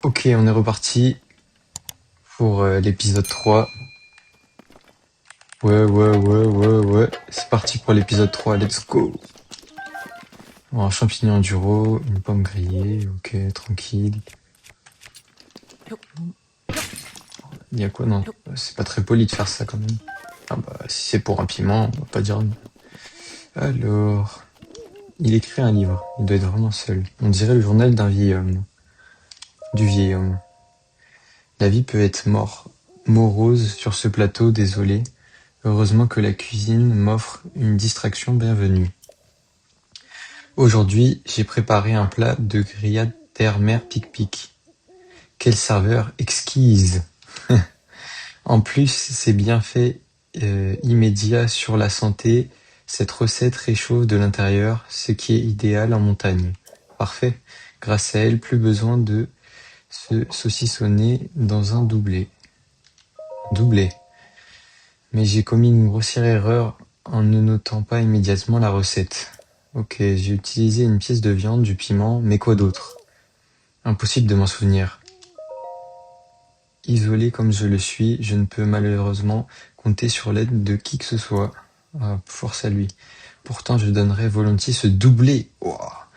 Ok, on est reparti pour l'épisode 3. Ouais. C'est parti pour l'épisode 3, let's go. Bon, un champignon duro, une pomme grillée, ok, tranquille. Il y a quoi? Non, c'est pas très poli de faire ça quand même. Ah bah, si c'est pour un piment, on va pas dire non. Alors, il écrit un livre, il doit être vraiment seul. On dirait le journal d'un vieil homme. Du vieil homme. La vie peut être morose sur ce plateau, désolé. Heureusement que la cuisine m'offre une distraction bienvenue. Aujourd'hui, j'ai préparé un plat de grillade terre-mer pic-pic. Quelle saveur exquise! En plus, c'est bien fait immédiat sur la santé. Cette recette réchauffe de l'intérieur, ce qui est idéal en montagne. Parfait. Grâce à elle, plus besoin de se saucissonner dans un doublé. Doublé. Mais j'ai commis une grossière erreur en ne notant pas immédiatement la recette. Ok, j'ai utilisé une pièce de viande, du piment, mais quoi d'autre? Impossible de m'en souvenir. Isolé comme je le suis, je ne peux malheureusement compter sur l'aide de qui que ce soit. Ah, force à lui. Pourtant, je donnerais volontiers ce doublé, ouah,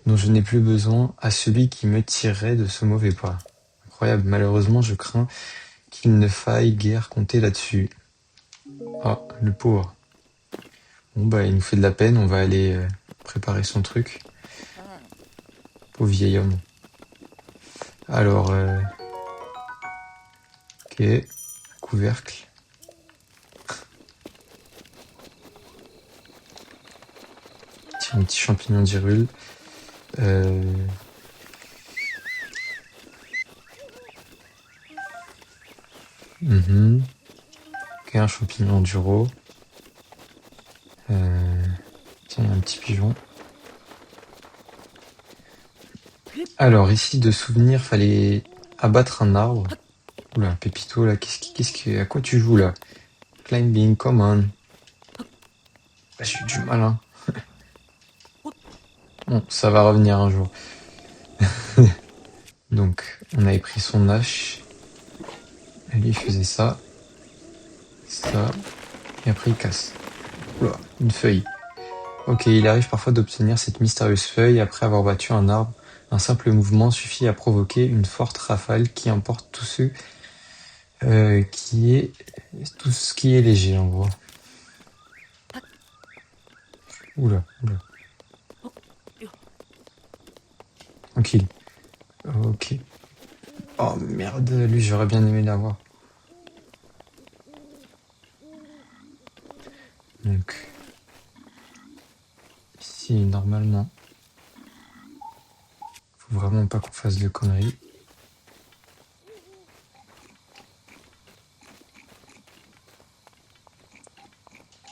dont je n'ai plus besoin à celui qui me tirerait de ce mauvais pas. Incroyable, malheureusement, je crains qu'il ne faille guère compter là-dessus. Ah, le pauvre. Bon bah, il nous fait de la peine, on va aller préparer son truc. Pauvre vieil homme. Alors, ok, couvercle. Tiens, un petit champignon d'Irule. Euh, Ok, un champignon duro. Tiens, il y a un petit pigeon. Alors, ici, de souvenir, fallait abattre un arbre. Oula, Pépito, là, à quoi tu joues, là? Climbing, come on. Bah, j'ai eu du mal, hein. Bon, ça va revenir un jour. Donc, on avait pris son hache. Et lui, il faisait ça, et après, il casse. Oula, une feuille. Ok, il arrive parfois d'obtenir cette mystérieuse feuille après avoir battu un arbre. Un simple mouvement suffit à provoquer une forte rafale qui emporte tout ce qui est léger en gros. Oula. Tranquille. Ok. Oh merde, lui j'aurais bien aimé l'avoir. Donc, ici normalement, faut vraiment pas qu'on fasse de conneries.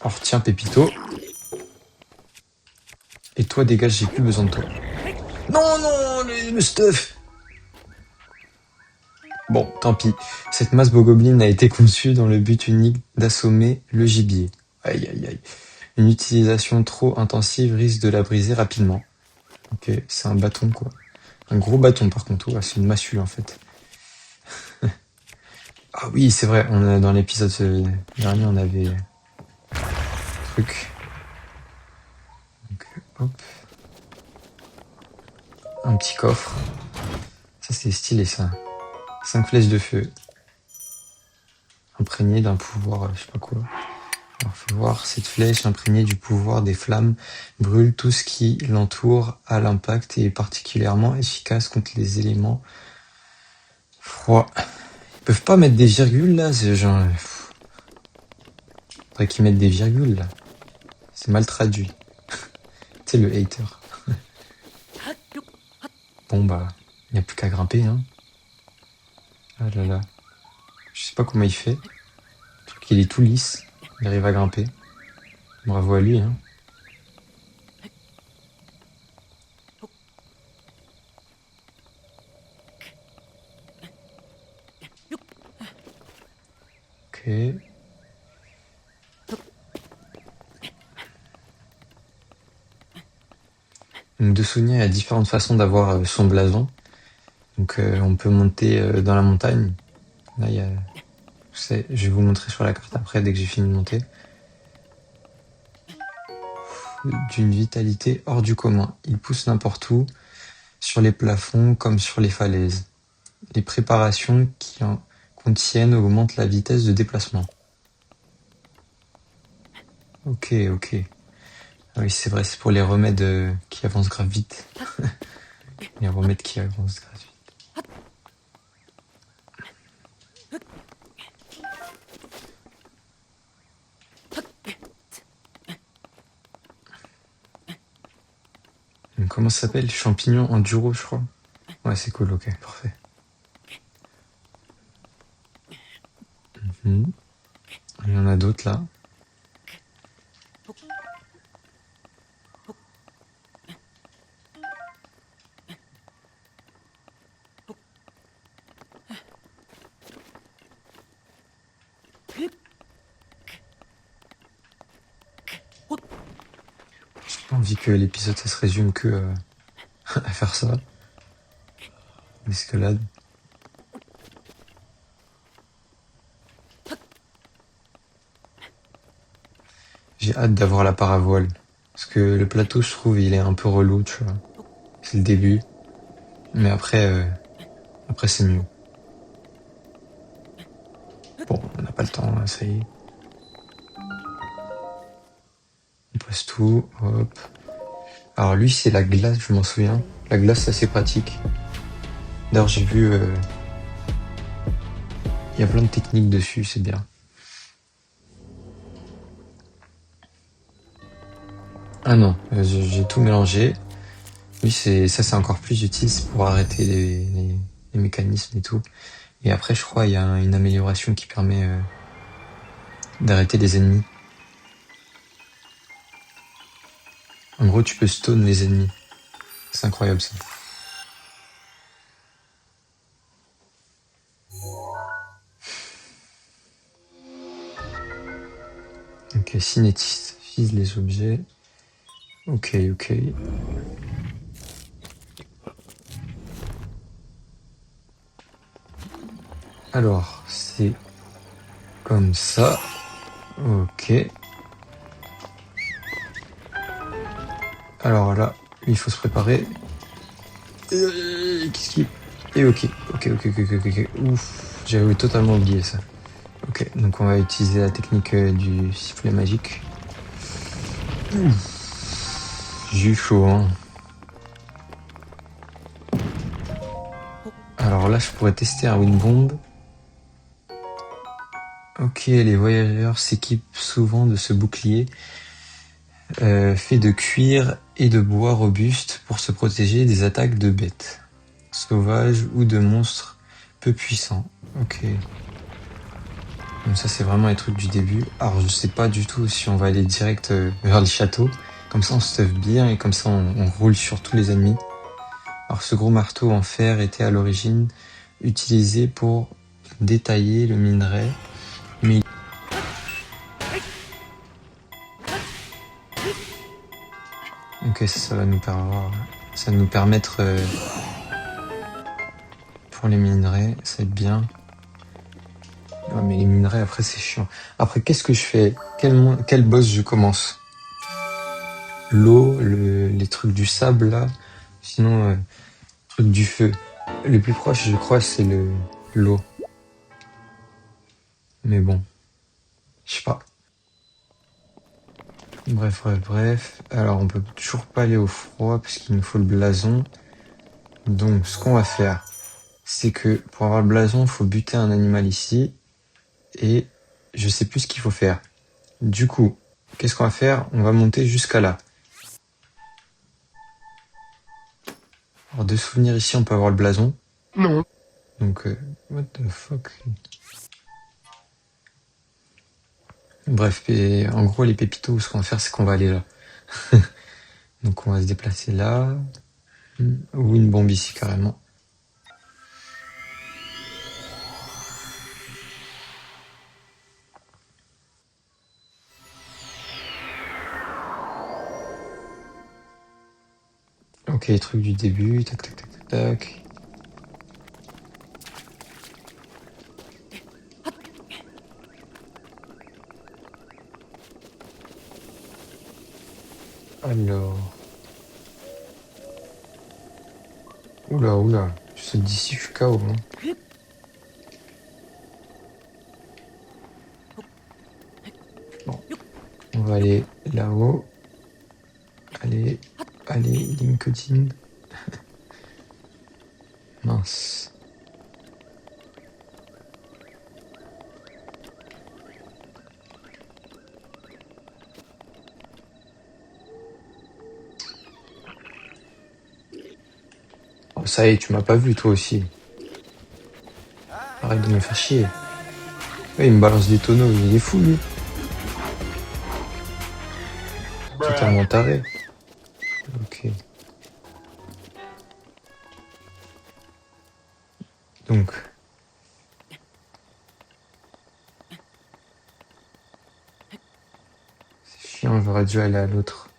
Alors tiens Pépito. Et toi dégage, j'ai plus besoin de toi. Non, le stuff. Bon, tant pis. Cette masse bogoblin a été conçue dans le but unique d'assommer le gibier. Aïe. Une utilisation trop intensive risque de la briser rapidement. Ok, c'est un bâton quoi. Un gros bâton par contre, ouais, c'est une massue en fait. Ah oui, c'est vrai, dans l'épisode dernier, on avait truc. Donc, hop, un petit coffre. Ça c'est stylé ça. 5 flèches de feu. Imprégnées d'un pouvoir, je sais pas quoi. Alors, faut voir, cette flèche imprégnée du pouvoir des flammes brûle tout ce qui l'entoure à l'impact et est particulièrement efficace contre les éléments froids. Ils peuvent pas mettre des virgules là, c'est genre. Faudrait qu'ils mettent des virgules là. C'est mal traduit. C'est le hater. Bon bah, il n'y a plus qu'à grimper hein. Ah là là. Je sais pas comment il fait. Je trouve qu'il est tout lisse. Il arrive à grimper. Bravo à lui hein. Ok. Donc de souvenir, il y a différentes façons d'avoir son blason. Donc Donc on peut monter dans la montagne. Là, je vais vous montrer sur la carte après dès que j'ai fini de monter. D'une vitalité hors du commun. Il pousse n'importe où, sur les plafonds comme sur les falaises. Les préparations qui en contiennent augmentent la vitesse de déplacement. Ok. Ah oui, c'est vrai, c'est pour les remèdes qui avancent grave vite. Les remèdes qui avancent grave vite. Donc, comment ça s'appelle? Champignon enduro, je crois. Ouais, c'est cool, ok, parfait. Il y en a d'autres là. J'ai pas envie que l'épisode ça se résume que à faire ça. L'escalade. J'ai hâte d'avoir la paravoile. Parce que le plateau, je trouve, il est un peu relou, tu vois. C'est le début. Mais après c'est mieux. Bon, on n'a pas le temps, là, ça y est. On passe tout, hop. Alors lui, c'est la glace, je m'en souviens. La glace, c'est assez pratique. D'ailleurs, j'ai vu... il y a plein de techniques dessus, c'est bien. Ah non, j'ai tout mélangé. Oui, c'est encore plus utile, c'est pour arrêter les mécanismes et tout. Et après, je crois, il y a une amélioration qui permet d'arrêter les ennemis. En gros, tu peux stun les ennemis. C'est incroyable ça. Ok, cinétise les objets. Ok. Alors, c'est comme ça. Ok. Alors là, il faut se préparer. Qu'est-ce qui... Et ok. Ouf, j'avais totalement oublié ça. Ok, donc on va utiliser la technique du sifflet magique. J'ai eu chaud, hein. Alors là, je pourrais tester un wind bomb. Ok, les voyageurs s'équipent souvent de ce bouclier fait de cuir et de bois robuste pour se protéger des attaques de bêtes sauvages ou de monstres peu puissants. Ok. Donc ça, c'est vraiment les trucs du début. Alors, je sais pas du tout si on va aller direct vers le château. Comme ça, on se stuff bien et comme ça, on roule sur tous les ennemis. Alors, ce gros marteau en fer était à l'origine utilisé pour détailler le minerai, mais ok, ça va nous permettre pour les minerais, ça va être bien. Ouais, mais les minerais après c'est chiant. Après, qu'est-ce que je fais? Quel boss je commence? L'eau, les trucs du sable là. Sinon, truc du feu. Le plus proche, je crois, c'est l'eau. Mais bon, je sais pas. Bref. Alors, on peut toujours pas aller au froid parce qu'il nous faut le blason. Donc, ce qu'on va faire, c'est que pour avoir le blason, il faut buter un animal ici. Et je sais plus ce qu'il faut faire. Du coup, qu'est-ce qu'on va faire? On va monter jusqu'à là. Alors, de souvenir ici, on peut avoir le blason. Non. Donc, what the fuck? Bref, et en gros, les pépitos, ce qu'on va faire, c'est qu'on va aller là. Donc, on va se déplacer là. Ou une bombe ici, carrément. Ok, les trucs du début. Tac. Alors. Oula, oula. Je saute d'ici, je suis KO, hein. Bon, on va aller là-haut. Allez, allez, LinkedIn. Mince. Oh, ça y est, tu m'as pas vu toi aussi. Arrête de me faire chier. Ouais, il me balance des tonneaux, il est fou lui. Totalement taré. Ok. Donc, c'est chiant, j'aurais dû aller à l'autre.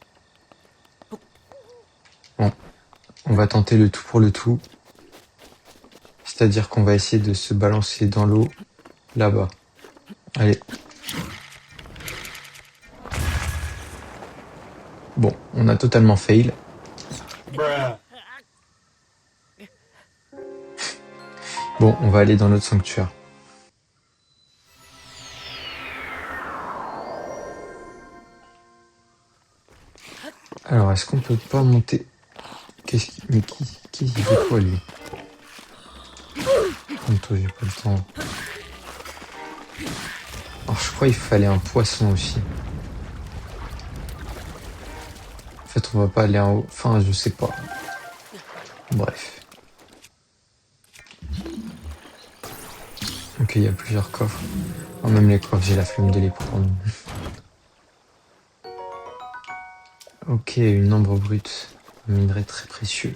Bon, on va tenter le tout pour le tout. C'est-à-dire qu'on va essayer de se balancer dans l'eau, là-bas. Allez. Bon, on a totalement fail. Bon, on va aller dans notre sanctuaire. Alors, est-ce qu'on peut pas monter? Mais qui il fait quoi, lui? Comme toi, j'ai pas le temps. Alors, je crois qu'il fallait un poisson aussi. En fait, on va pas aller en haut. Enfin, je sais pas. Bref. Ok, il y a plusieurs coffres. Oh, même les coffres, j'ai la flemme de les prendre. Ok, une ambre brute. Un minerai très précieux.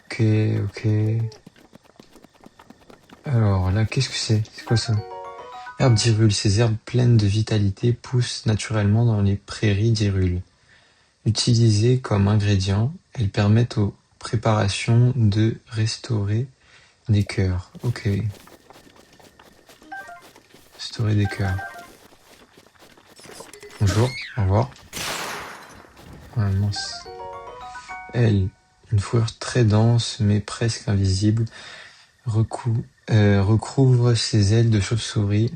Ok, ok. Alors là, qu'est-ce que c'est? C'est quoi ça? Herbe d'Hyrule. Ces herbes pleines de vitalité poussent naturellement dans les prairies d'Hyrule. Utilisées comme ingrédient, elles permettent aux préparations de restaurer des cœurs. Ok. Restaurer des cœurs. Bonjour, au revoir. Ah, mince. Elle, une fourrure très dense mais presque invisible, recouvre ses ailes de chauve-souris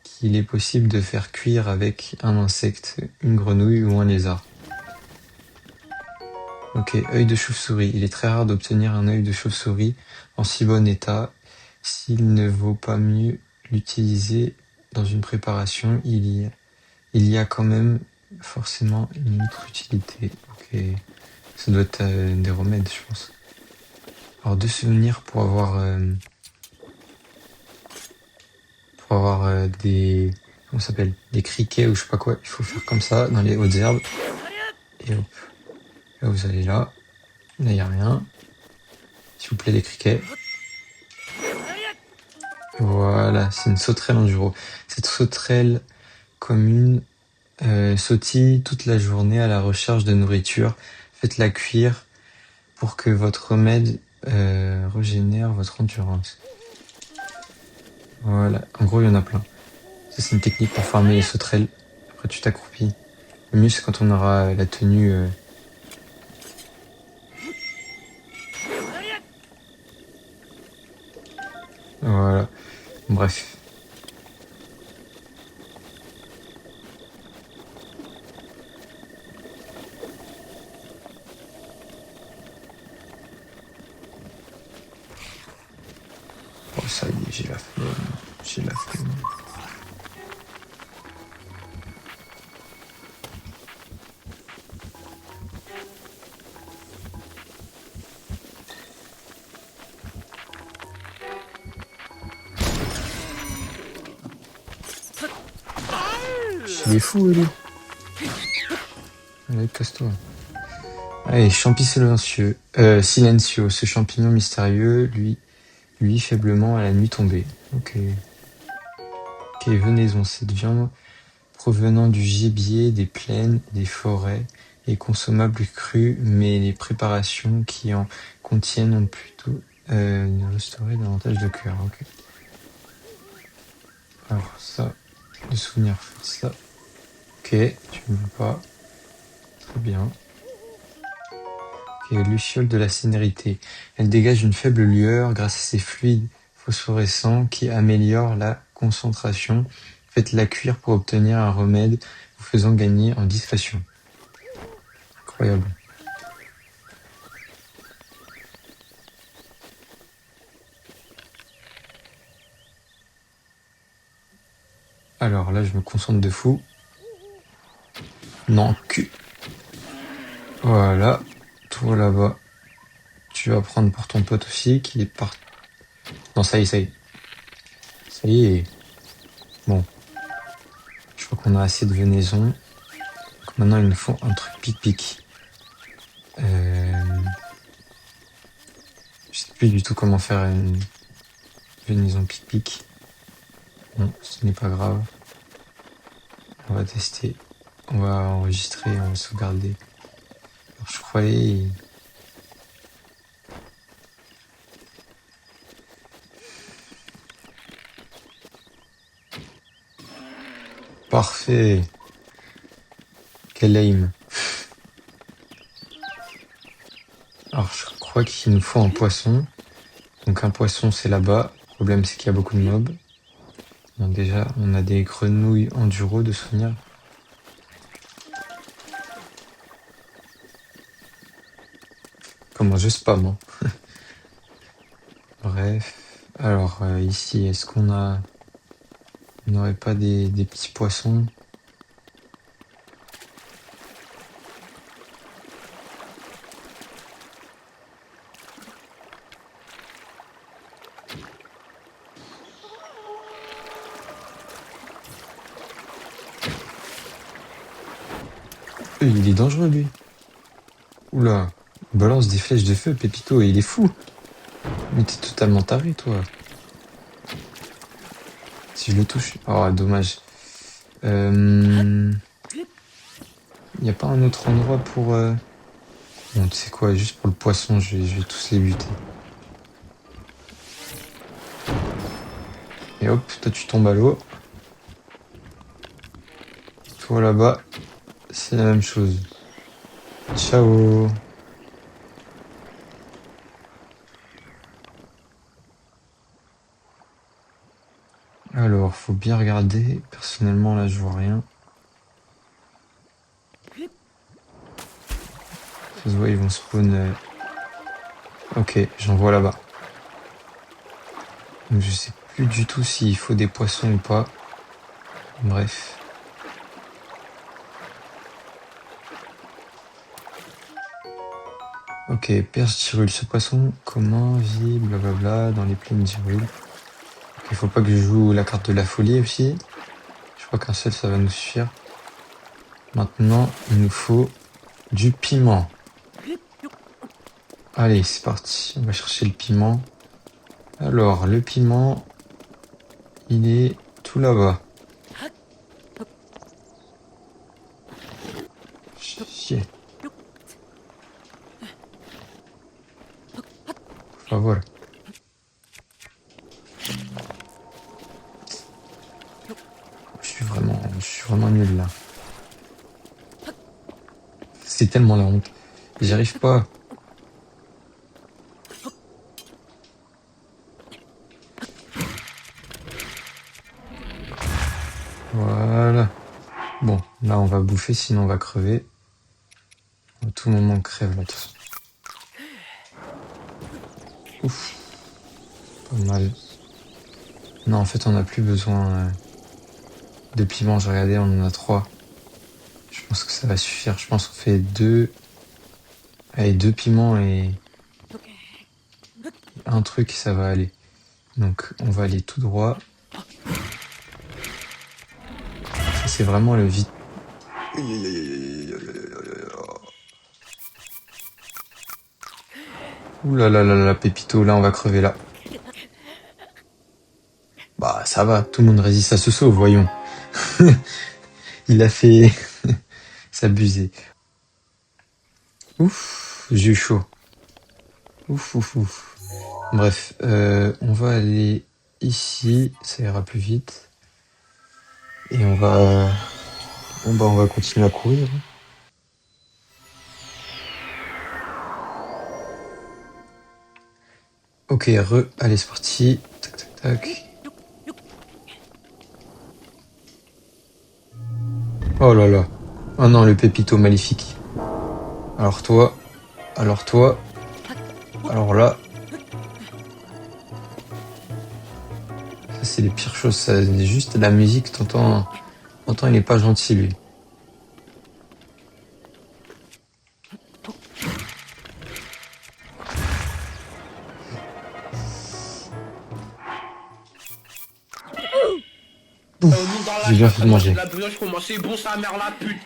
qu'il est possible de faire cuire avec un insecte, une grenouille ou un lézard. Ok, œil de chauve-souris. Il est très rare d'obtenir un œil de chauve-souris en si bon état. S'il ne vaut pas mieux l'utiliser dans une préparation, il y a quand même forcément une autre utilité. Ok, ça doit être des remèdes, je pense. Alors, deux souvenirs pour avoir des, comment ça s'appelle, des criquets ou je sais pas quoi. Il faut faire comme ça dans les hautes herbes. Et hop, là vous allez là. Là, il n'y a rien. S'il vous plaît, les criquets. Voilà, c'est une sauterelle enduro. Cette sauterelle commune sautille toute la journée à la recherche de nourriture. Faites-la cuire pour que votre remède régénère votre endurance. Voilà, en gros, il y en a plein. Ça, c'est une technique pour farmer les sauterelles. Après, tu t'accroupis. Le mieux, c'est quand on aura la tenue. Voilà, bref. Oh, ça y est, j'ai la flemme. J'ai la flemme. Il est fou, lui. Allez, casse-toi. Allez, champi silencieux. Silencio, ce champignon mystérieux, lui faiblement à la nuit tombée. Ok. Ok, venaison, cette viande provenant du gibier, des plaines, des forêts, est consommable crue, mais les préparations qui en contiennent ont plutôt restaurer davantage de cœur. Ok. Alors ça, De souvenir, ça. Ok, tu me veux pas. Très bien. Ok, luciole de la sénérité. Elle dégage une faible lueur grâce à ses fluides phosphorescents qui améliorent la concentration. Faites-la cuire pour obtenir un remède vous faisant gagner en discrétion. Incroyable. Alors là, je me concentre de fou. Non, cul. Voilà. Toi là-bas. Tu vas prendre pour ton pote aussi qui est parti. Non, ça y est, ça y est. Ça y est. Bon. Je crois qu'on a assez de venaison. Donc maintenant, il nous faut un truc pic-pic. Je sais plus du tout comment faire une venaison pic-pic. Bon, ce n'est pas grave. On va tester. On va enregistrer, on va sauvegarder. Alors, je croyais. Parfait. Quel aim. Alors, je crois qu'il nous faut un poisson. Donc, un poisson, c'est là-bas. Le problème, c'est qu'il y a beaucoup de mobs. Donc, déjà, on a des grenouilles enduro de souvenir. Comment je spam, hein. Bref. Alors, ici, est-ce qu'on a. On n'aurait pas des petits poissons? Il est dangereux, lui. Oula. Il balance des flèches de feu, Pépito, et il est fou. Mais t'es totalement taré, toi. Si je le touche. Oh, dommage. Il n'y a pas un autre endroit pour. Bon, tu sais quoi, juste pour le poisson, je vais tous les buter. Et hop, toi tu tombes à l'eau. Toi là-bas, c'est la même chose. Ciao. Alors, faut bien regarder. Personnellement, là, je vois rien. Ça se voit, ils vont spawn. Ok, j'en vois là-bas. Donc, je sais plus du tout s'il faut des poissons ou pas. Bref. Ok, perche d'Hyrule. Ce poisson comment vit blablabla dans les plaines d'Hyrule. Il faut pas que je joue la carte de la folie aussi. Je crois qu'un seul, ça va nous suffire. Maintenant, il nous faut du piment. Allez, c'est parti. On va chercher le piment. Alors, le piment, il est tout là-bas. Chier. Enfin, voilà. Je suis vraiment nul là. C'est tellement la honte. J'y arrive pas. Voilà. Bon, là on va bouffer, sinon on va crever. À tout moment on crève là. Ouf, pas mal. Non, en fait on n'a plus besoin de piment. J'ai regardé, on en a 3. Je pense que ça va suffire. Je pense qu'on fait 2. Allez, 2 piments et un truc, ça va aller. Donc on va aller tout droit. Ça c'est vraiment le vide. Ouh là là là là, Pépito, là on va crever là. Bah ça va, tout le monde résiste à ce saut, voyons. Il a fait s'abuser. Ouf, j'ai eu chaud. Ouf, ouf, ouf. Bref, on va aller ici, ça ira plus vite. Et on va... Bon, bah, on va continuer à courir. Ok, allez, c'est parti. Tac, tac, tac. Oh là là. Oh non, le pépito maléfique. Alors toi, alors toi, alors là, ça c'est les pires choses. Ça, c'est juste la musique, t'entends, il est pas gentil lui. Nous dans la J'ai bien chatte, fait t'as de mangé de manger. la brioche, comment c'est bon sa mère la pute.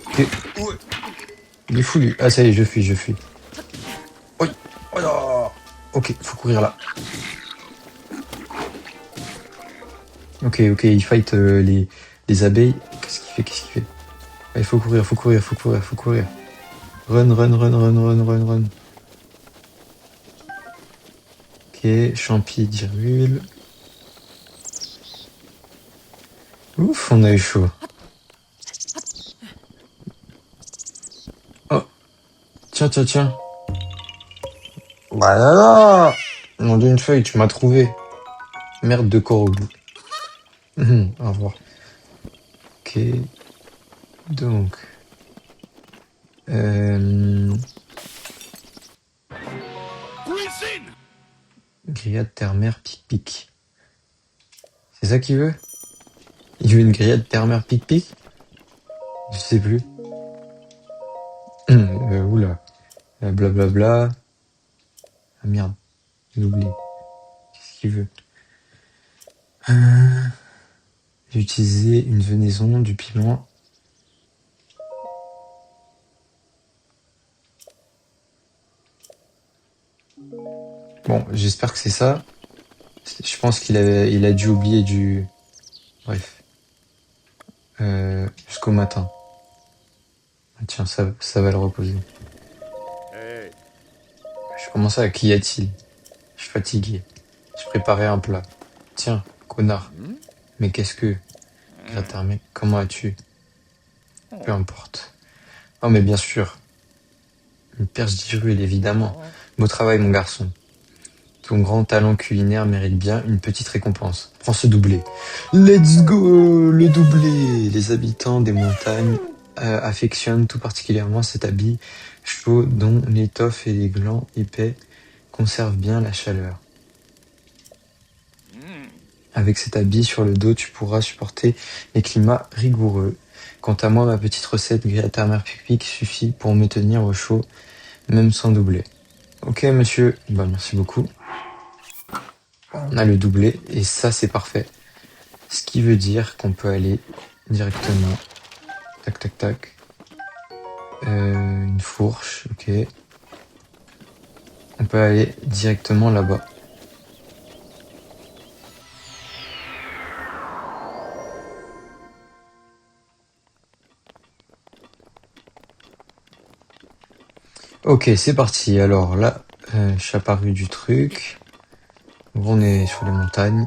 Ok. Ouais. Il est fou lui. Ah ça y est, je fuis, je fuis. Oui. Oh là. Ok, faut courir là. Ok, ok, il fight les abeilles. Qu'est-ce qu'il fait? Qu'est-ce qu'il fait? Ah, il faut courir, faut courir, faut courir, faut courir. Run, run, run, run, run, run, run. Ok, champi d'Hyrule. Ouf, on a eu chaud. Oh, tiens, tiens, tiens. Bah là là. Nom d'une feuille, tu m'as trouvé. Merde de corps au bout. Au revoir. Ok, donc. Euh... Grillade terre-mer pic-pic. C'est ça qu'il veut? Il veut une grillade terre-mer pic-pic? Je sais plus. Oula. Blablabla. Ah merde, j'ai oublié. Qu'est-ce qu'il veut? Euh, J'ai utilisé une venaison, du piment. Bon, j'espère que c'est ça. Je pense il a dû oublier du... Bref. Jusqu'au matin. Ah, tiens, ça va le reposer. Je commençais à qu'y a-t-il? Je suis fatigué. Je préparais un plat. Tiens, connard. Mais qu'est-ce que... Gratin, comment as-tu? Peu importe. Oh, mais bien sûr. Une perche d'Hyrule, évidemment. Beau travail, mon garçon. Ton grand talent culinaire mérite bien une petite récompense. Prends ce doublé. Let's go! Le doublé! Les habitants des montagnes affectionnent tout particulièrement cet habit chaud dont l'étoffe et les glands épais conservent bien la chaleur. Avec cet habit sur le dos, tu pourras supporter les climats rigoureux. Quant à moi, ma petite recette grillade terre-mer pique suffit pour me tenir au chaud, même sans doubler. Ok, monsieur. Bah, merci beaucoup. On a le doublé et ça, c'est parfait. Ce qui veut dire qu'on peut aller directement. Tac, tac, tac. Une fourche, ok. On peut aller directement là-bas. Ok, c'est parti. Alors là, je suis apparu du truc. On est sur les montagnes.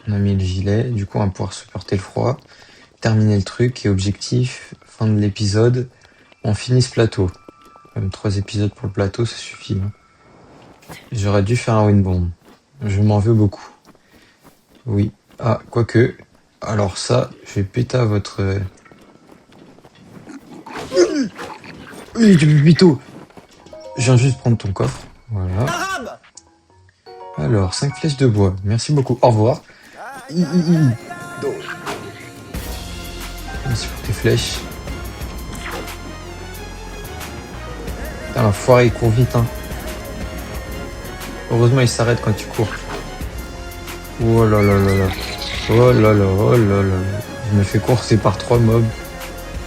On a mis le gilet. Du coup, on va pouvoir supporter le froid. Terminer le truc et objectif, fin de l'épisode, on finit ce plateau. Même 3 épisodes pour le plateau, ça suffit. Hein. J'aurais dû faire un win bomb. Je m'en veux beaucoup. Oui. Ah, quoique. Alors ça, je vais péter à votre... Oui, du pupito. Je viens juste prendre ton coffre. Voilà. Alors, 5 flèches de bois. Merci beaucoup. Au revoir. Merci pour tes flèches. Putain, l'enfoiré, il court vite, hein. Heureusement, il s'arrête quand tu cours. Oh là là là là. Oh là là, oh là là. Je me fais courser par 3 mobs.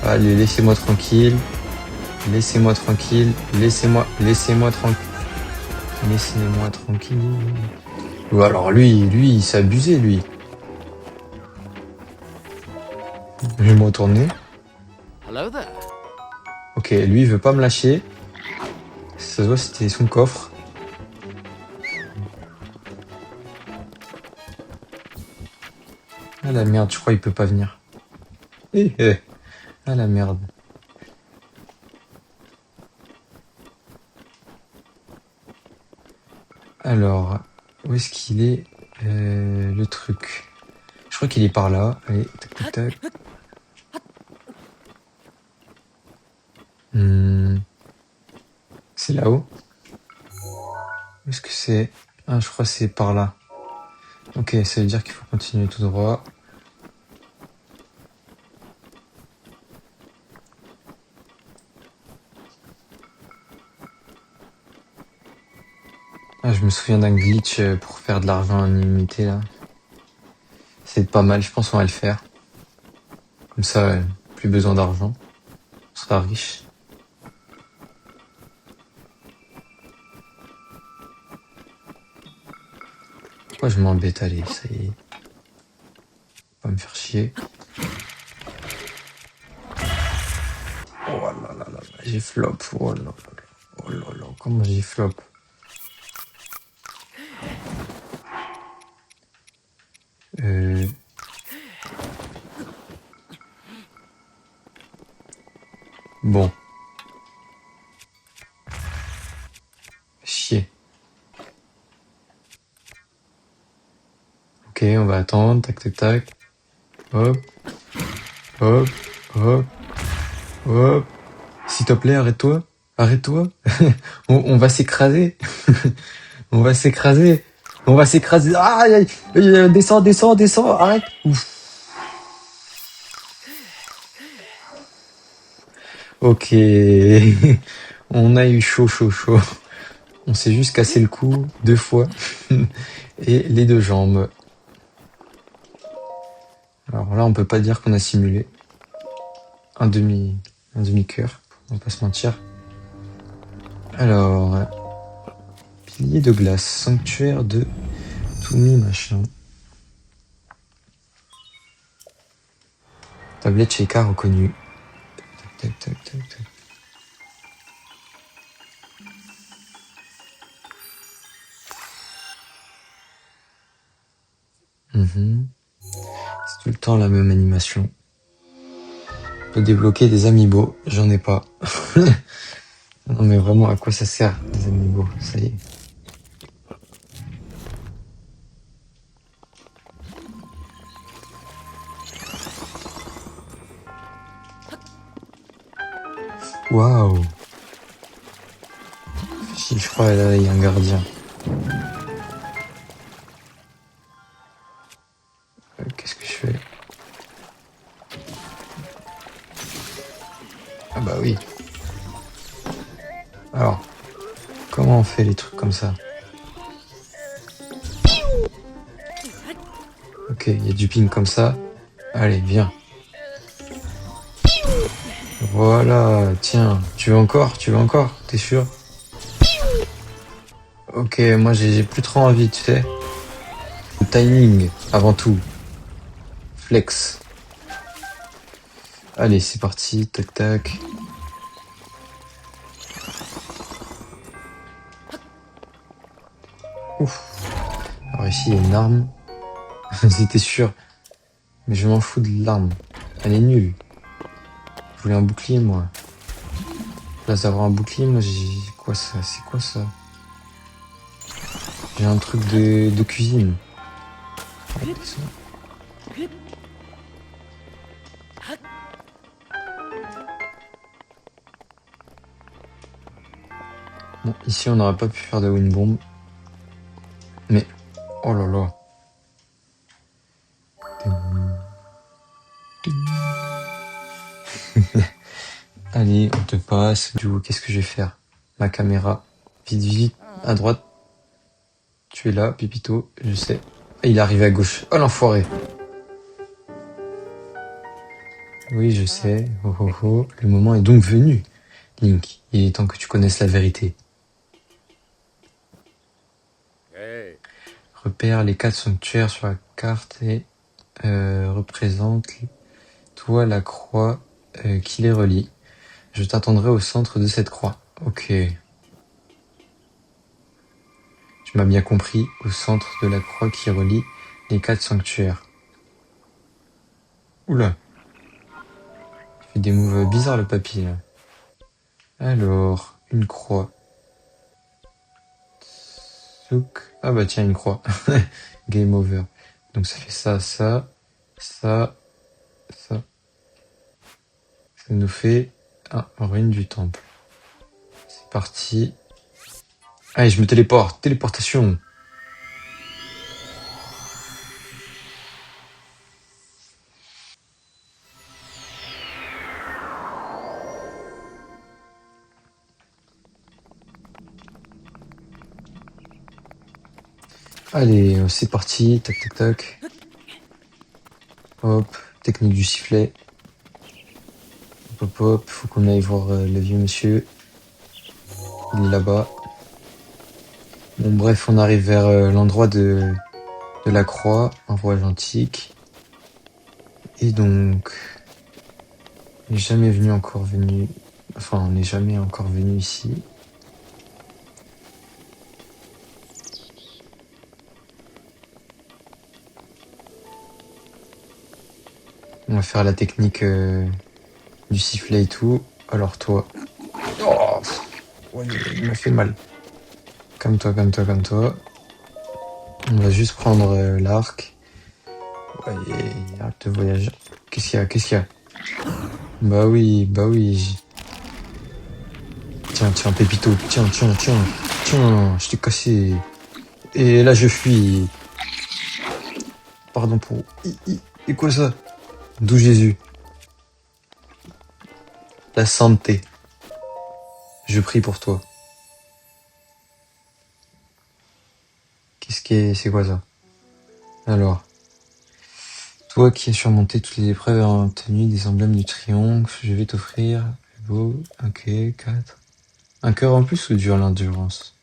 Allez, laissez-moi tranquille. Laissez-moi tranquille. Laissez-moi tranquille. Laissez-moi tranquille. Ou alors lui, il s'est abusé, lui. Je vais me retourner. Hello there. Ok, lui, il veut pas me lâcher. Ça se voit, c'était son coffre. Ah la merde, je crois qu'il peut pas venir. Ah la merde. Alors, où est-ce qu'il est, le truc? Je crois qu'il est par là. Allez, tac tac tac. Hmm, c'est là-haut. Où est-ce que c'est? Ah, je crois que c'est par là. Ok, ça veut dire qu'il faut continuer tout droit. Ah, je me souviens d'un glitch pour faire de l'argent illimité là. C'est pas mal, je pense qu'on va le faire. Comme ça, plus besoin d'argent. On sera riche. Pourquoi je m'embête? Allez, ça y est. Pas me faire chier. Oh là là là là, j'ai flop. Oh là là là. Oh là là, comment j'ai flop? Euh... Bon, chier. Ok, on va attendre. Tac tac tac. Hop, hop, hop, hop. S'il te plaît, arrête-toi. Arrête-toi. On va s'écraser. On va s'écraser. On va s'écraser. Aïe, aïe, descends, descends, descends. Arrête. Ouf. Ok. On a eu chaud, chaud, chaud. On s'est juste cassé le cou 2 fois. Et les 2 jambes. Alors là, on peut pas dire qu'on a simulé. Un demi, un demi-cœur. On va pas se mentir. Alors, pilier de glace, sanctuaire de Toumi machin. Tablette Sheikah reconnue. Tac, tac, tac, tac. Mhm. C'est tout le temps la même animation. On peut débloquer des amiibo, j'en ai pas. Non mais vraiment, à quoi ça sert, des amiibo? Ça y est. Waouh. Si, je crois là, il y a un gardien. Qu'est-ce que je fais? Ah bah oui. Alors, comment on fait les trucs comme ça? Ok, il y a du ping comme ça. Allez, viens. Voilà, tiens. Tu veux encore? Tu veux encore? T'es sûr? Ok, moi j'ai plus trop envie, tu sais. Le timing, avant tout. Flex. Allez, c'est parti. Tac, tac. Ouf. Alors ici, il y a une arme. J'étais sûr. Mais je m'en fous de l'arme. Elle est nulle. Je voulais un bouclier, moi. Place d'avoir un bouclier, moi j'ai... Quoi ça? C'est quoi ça? J'ai un truc de cuisine. Bon, ici on n'aurait pas pu faire de wind bomb. Mais, oh là là. Allez, on te passe. Du coup, qu'est-ce que je vais faire? Ma caméra. Vite, vite, à droite. Tu es là, Pépito, je sais. Ah, il est arrivé à gauche. Oh l'enfoiré. Oui, je sais. Oh, oh, oh. Le moment est donc venu. Link, il est temps que tu connaisses la vérité. Repère les 4 sanctuaires sur la carte et représente toi la croix qui les relie. Je t'attendrai au centre de cette croix. Ok. Tu m'as bien compris, au centre de la croix qui relie les 4 sanctuaires. Oula, il fait des moves bizarres le papy là. Alors, une croix. Souk. Ah bah tiens, une croix. Game over. Donc ça fait ça, ça, ça, ça. Ça nous fait ruine du temple. C'est parti. Allez, je me téléporte. Téléportation. Allez, c'est parti. Tac, tac, tac. Hop. Technique du sifflet. Hop, hop, hop. Faut qu'on aille voir le vieux monsieur. Il est là-bas. Bon, bref, on arrive vers l'endroit de la croix, un rouage antique. Et donc, on n'est jamais venu encore venu. Enfin, on n'est jamais encore venu ici. On va faire la technique du sifflet et tout. Alors toi. Oh, ouais, il m'a fait mal. Comme toi, comme toi, comme toi. On va juste prendre l'arc. Ouais, et arrête de voyager. Qu'est-ce qu'il y a? Qu'est-ce qu'il y a? Bah oui, bah oui. Tiens, tiens, Pépito. Tiens, tiens, tiens. Tiens, je t'ai cassé. Et là, je fuis. Pardon pour... Et quoi ça? D'où Jésus? La santé. Je prie pour toi. Qu'est-ce qui est... C'est quoi ça? Alors, toi qui as surmonté toutes les épreuves et obtenu des emblèmes du triomphe, je vais t'offrir... Beau, ok, 4. Un cœur en plus ou dur l'endurance?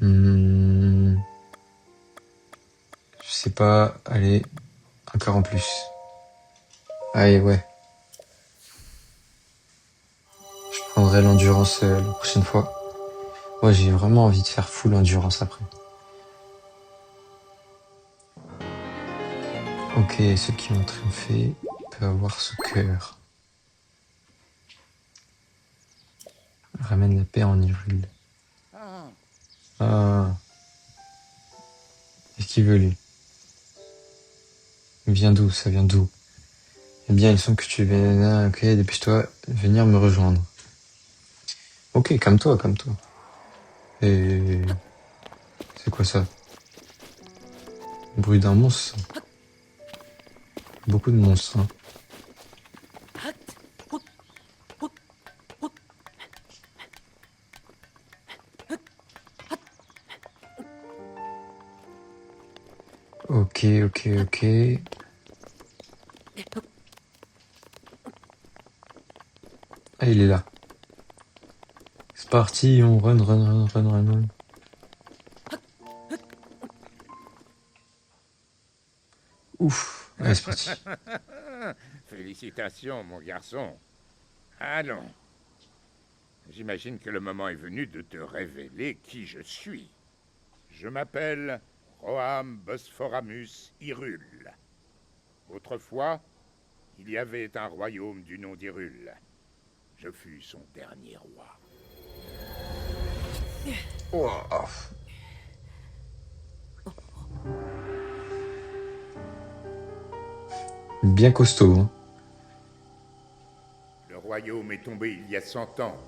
Je sais pas, allez, un cœur en plus. Allez, ouais. Je prendrai l'endurance la prochaine fois. Ouais, j'ai vraiment envie de faire full endurance après. Ok, ceux qui ont triomphé peuvent avoir ce cœur. Ramène la paix en Hyrule. Ah, qu'est-ce qu'il veut lui? Il vient d'où? Ça vient d'où? Eh bien, il semble que tu es... Ok, dépêche-toi, venir me rejoindre. Ok, calme-toi, calme-toi. Et... C'est quoi ça? Le bruit d'un monstre, ça. Beaucoup de monstres, hein. Ok, ok, ok. Ah, il est là. C'est parti, on run, run, run, run, run, run. Ouf, allez, c'est parti. Félicitations, mon garçon. Allons. J'imagine que le moment est venu de te révéler qui je suis. Je m'appelle Roham Bosphoramus Hyrule. Autrefois, il y avait un royaume du nom d'Hyrule. Je fus son dernier roi. Ouah. Bien costaud, hein. Le royaume est tombé il y a 100 ans,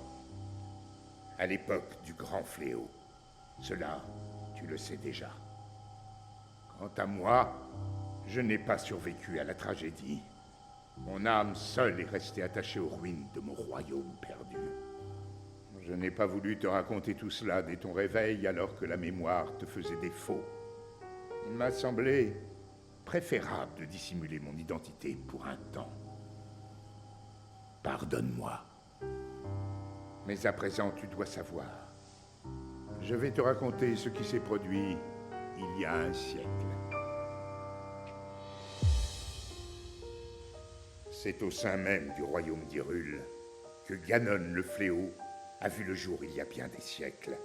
à l'époque du grand fléau. Cela, tu le sais déjà. Quant à moi, je n'ai pas survécu à la tragédie. Mon âme seule est restée attachée aux ruines de mon royaume perdu. Je n'ai pas voulu te raconter tout cela dès ton réveil alors que la mémoire te faisait défaut. Il m'a semblé préférable de dissimuler mon identité pour un temps. Pardonne-moi. Mais à présent, tu dois savoir. Je vais te raconter ce qui s'est produit il y a un siècle. C'est au sein même du royaume d'Hyrule que Ganon le Fléau a vu le jour il y a bien des siècles,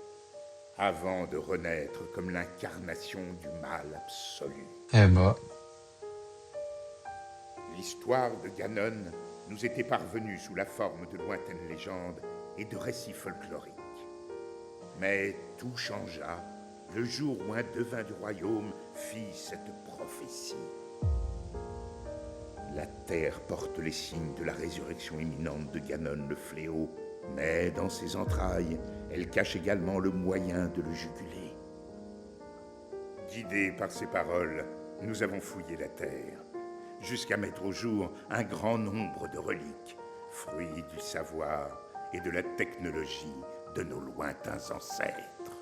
avant de renaître comme l'incarnation du mal absolu. Eh bah, L'histoire de Ganon nous était parvenue sous la forme de lointaines légendes et de récits folkloriques. Mais tout changea le jour où un devin du royaume fit cette prophétie. La terre porte les signes de la résurrection imminente de Ganon le Fléau, mais dans ses entrailles, elle cache également le moyen de le juguler. Guidés par ces paroles, nous avons fouillé la terre, jusqu'à mettre au jour un grand nombre de reliques, fruits du savoir et de la technologie de nos lointains ancêtres.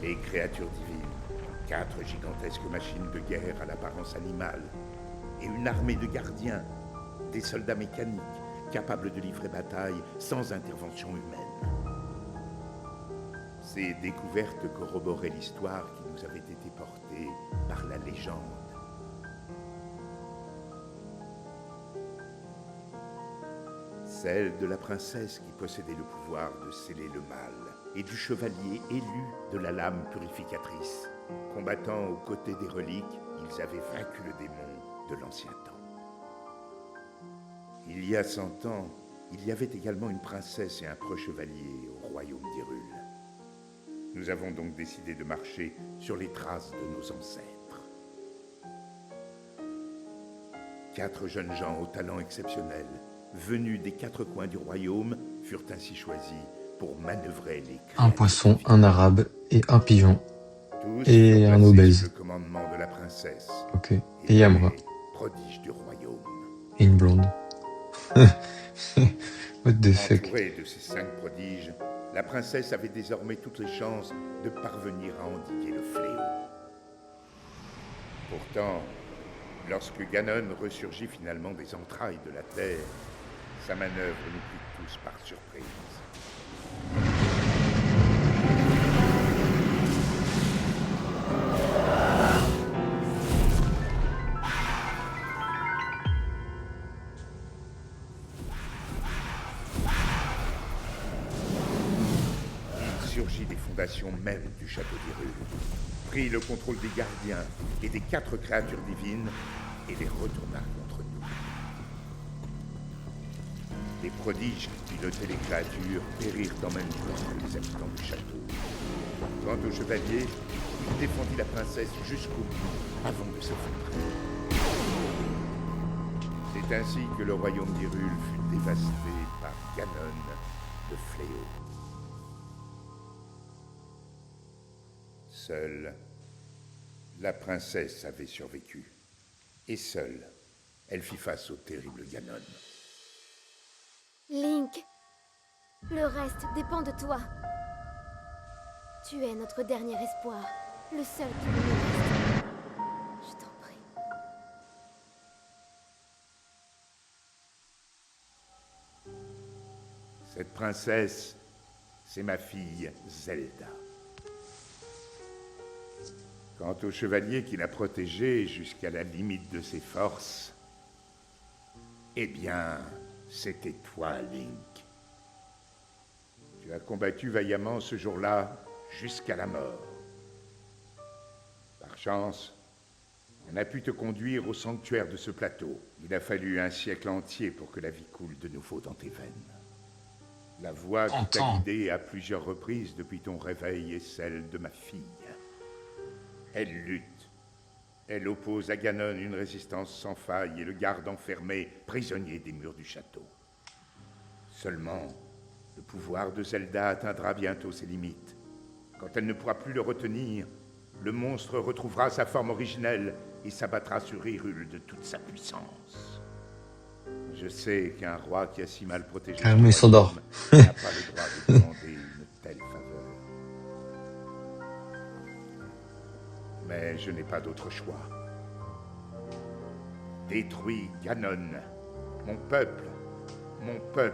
Les créatures divines, 4 gigantesques machines de guerre à l'apparence animale, et une armée de gardiens, des soldats mécaniques capables de livrer bataille sans intervention humaine. Ces découvertes corroboraient l'histoire qui nous avait été portée par la légende. Celle de la princesse qui possédait le pouvoir de sceller le mal, et du chevalier élu de la lame purificatrice. Combattant aux côtés des reliques, ils avaient vaincu le démon de l'ancien temps. Il y a 100 ans, il y avait également une princesse et un preux chevalier au royaume d'Hyrule. Nous avons donc décidé de marcher sur les traces de nos ancêtres. 4 jeunes gens au talent exceptionnel, venus des 4 coins du royaume, furent ainsi choisis pour manœuvrer les créatures. un poisson, un arabe et un pigeon. Tous et furent un placés obèse. sous le commandement de la princesse. Ok. Et il y a moi. Prodige du royaume. Et une blonde. What the fuck. Entourée de ces 5 prodiges, la princesse avait désormais toutes les chances de parvenir à endiguer le fléau. Pourtant, lorsque Ganon ressurgit finalement des entrailles de la terre, sa manœuvre nous prit tous par surprise. Il surgit des fondations même du château d'Hyrule, prit le contrôle des gardiens et des 4 créatures divines et les retourna contre nous. Les prodiges qui pilotaient les créatures périrent en même temps que les habitants du château. Quant au chevalier, il défendit la princesse jusqu'au bout avant de s'effondrer. C'est ainsi que le royaume d'Hyrule fut dévasté par Ganon, le fléau. Seule, la princesse avait survécu. Et seule, elle fit face au terrible Ganon. Link, le reste dépend de toi. Tu es notre dernier espoir, le seul qui nous reste. Je t'en prie. Cette princesse, c'est ma fille Zelda. Quant au chevalier qui l'a protégée jusqu'à la limite de ses forces, eh bien, c'était toi, Link. Tu as combattu vaillamment ce jour-là jusqu'à la mort. Par chance, on a pu te conduire au sanctuaire de ce plateau. Il a fallu un siècle entier pour que la vie coule de nouveau dans tes veines. La voix qui t'a guidé à plusieurs reprises depuis ton réveil est celle de ma fille. Elle lutte. Elle oppose à Ganon une résistance sans faille et le garde enfermé, prisonnier des murs du château. Seulement, le pouvoir de Zelda atteindra bientôt ses limites. Quand elle ne pourra plus le retenir, le monstre retrouvera sa forme originelle et s'abattra sur Hyrule de toute sa puissance. Je sais qu'un roi qui a si mal protégé son il s'endort. royaume n'a pas le droit de demander une telle faveur. Mais je n'ai pas d'autre choix. Détruis Ganon. Mon peuple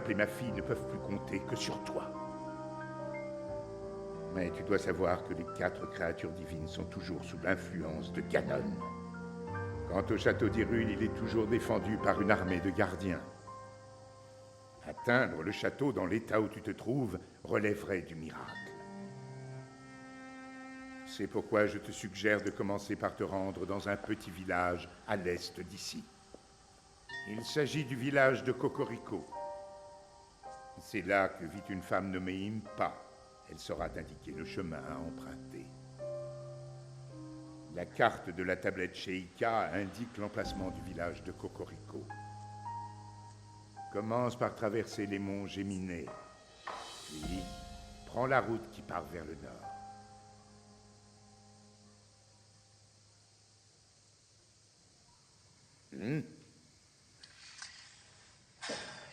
et ma fille ne peuvent plus compter que sur toi. Mais tu dois savoir que les 4 créatures divines sont toujours sous l'influence de Ganon. Quant au château d'Hyrule, il est toujours défendu par une armée de gardiens. Atteindre le château dans l'état où tu te trouves relèverait du miracle. C'est pourquoi je te suggère de commencer par te rendre dans un petit village à l'est d'ici. Il s'agit du village de Cocorico. C'est là que vit une femme nommée Impa. Elle saura t'indiquer le chemin à emprunter. La carte de la tablette Sheikah indique l'emplacement du village de Cocorico. Commence par traverser les monts Géminées, puis prends la route qui part vers le nord.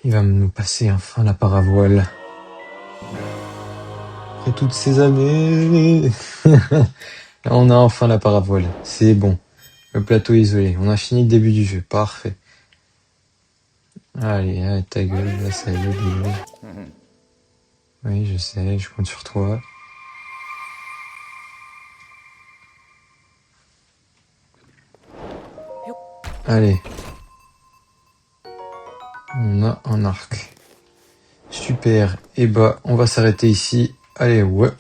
Il va nous passer enfin la paravoile. Après toutes ces années, là, on a enfin la paravoile. C'est bon. Le plateau isolé. On a fini le début du jeu. Parfait. Allez, ta gueule, là, ça y est, désolé. Oui, je sais, je compte sur toi. Allez. On a un arc. Super. Et bah, on va s'arrêter ici. Allez, ouais.